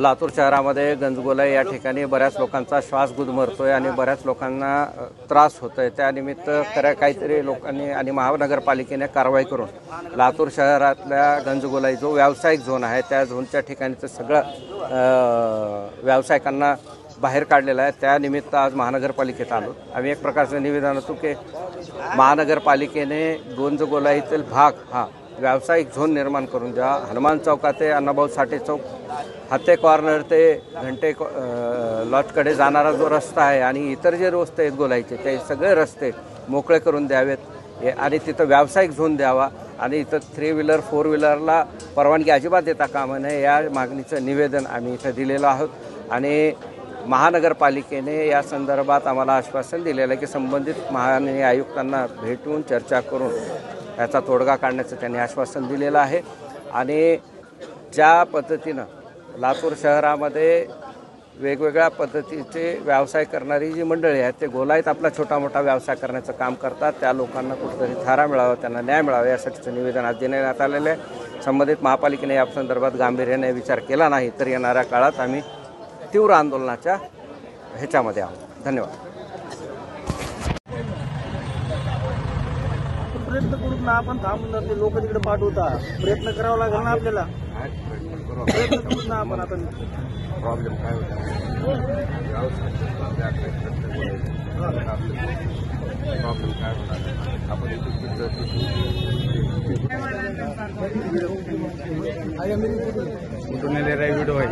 लातूर शहरामध्ये गंजगोलाई या ठिकाणी बऱ्याच लोकांचा श्वास गुदमरतोय आणि बऱ्याच लोकांना त्रास होतोय। त्यानिमित्त काहीतरी लोकांनी आणि महानगरपालिकेने कारवाई करून लातूर शहरातल्या गंजगोलाई जो व्यावसायिक झोन आहे त्या झोनच्या ठिकाणीचं सगळं व्यावसायिकांना बाहेर काढलेलं आहे। त्यानिमित्त आज महानगरपालिकेत आलो। आम्ही एक प्रकारचं निवेदन होतो की महानगरपालिकेने गंजगोलाईतील भाग हा व्यावसायिक झोन निर्माण करून द्या। हनुमान चौका ते अण्णाभाऊ साठे चौक, हत्ते कॉर्नर ते घंटे लॉजकडे जाणारा जो रस्ता आहे आणि इतर जे रस्ते आहेत गोलाईचे ते सगळे रस्ते मोकळे करून द्यावेत आणि तिथं व्यावसायिक झोन द्यावा आणि इथं 3 व्हीलर 4 व्हीलरला परवानगी अजिबात देता कामा नये या मागणीचं निवेदन आम्ही इथं दिलेलं आहोत। आणि महानगरपालिकेने या संदर्भात आम्हाला आश्वासन दिलेलं आहे की संबंधित महानगर आयुक्तांना भेटून चर्चा करून याचा तोडगा काढण्याचं त्यांनी आश्वासन दिलेलं आहे। आणि ज्या पद्धतीनं लातूर शहरामध्ये वेगवेगळ्या पद्धतीचे व्यवसाय करणारी जी मंडळी आहेत ते गोलाईत आपला छोटा मोठा व्यवसाय करण्याचं काम करतात, त्या लोकांना कुठेतरी थारा मिळावा, त्यांना न्याय मिळावा यासाठीचं निवेदन आज देण्यात आलेलं आहे। संबंधित महापालिकेने या संदर्भात गांभीर्याने विचार केला नाही तर येणाऱ्या काळात आम्ही तीव्र आंदोलनाच्या ह्याच्यामध्ये आहोत। धन्यवाद। प्रयत्न करून ना आपण थांबून ते लोक तिकडे पाठवता, प्रयत्न करावा लागेल ना आपल्याला। प्रयत्न करून ना आपण आता प्रॉब्लेम काय होता प्रॉब्लेम काय होता आपण कुठून व्हिडिओ आहे।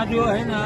जो है ना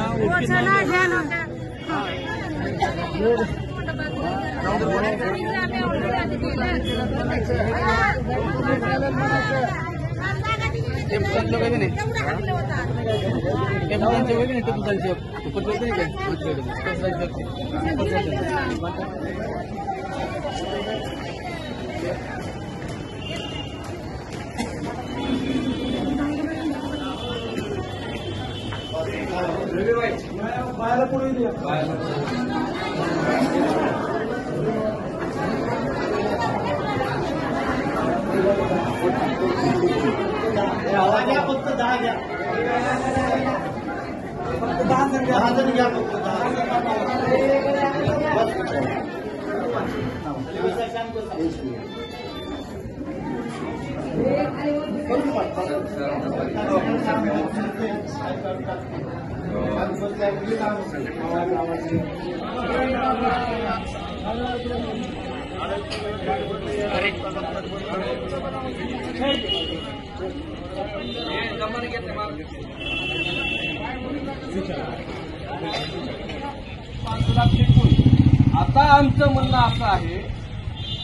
आता आमचं म्हणणं असं आहे,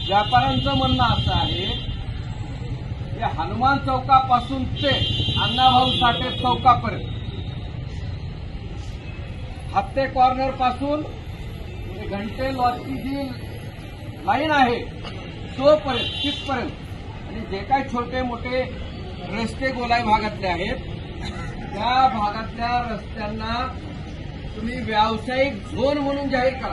व्यापाऱ्यांचं म्हणणं असं आहे की हनुमान चौकापासून ते अण्णाभाऊ साठे चौकापर्यंत, हत्ते कॉर्नर पासून घंटे लॉजची जी लाईन आहे तोपर्यंत तिथपर्यंत आणि जे काही छोटे मोठे रस्ते गोलाई भागातले आहेत त्या भागातल्या रस्त्यांना तुम्ही व्यावसायिक झोन म्हणून जाहीर करा।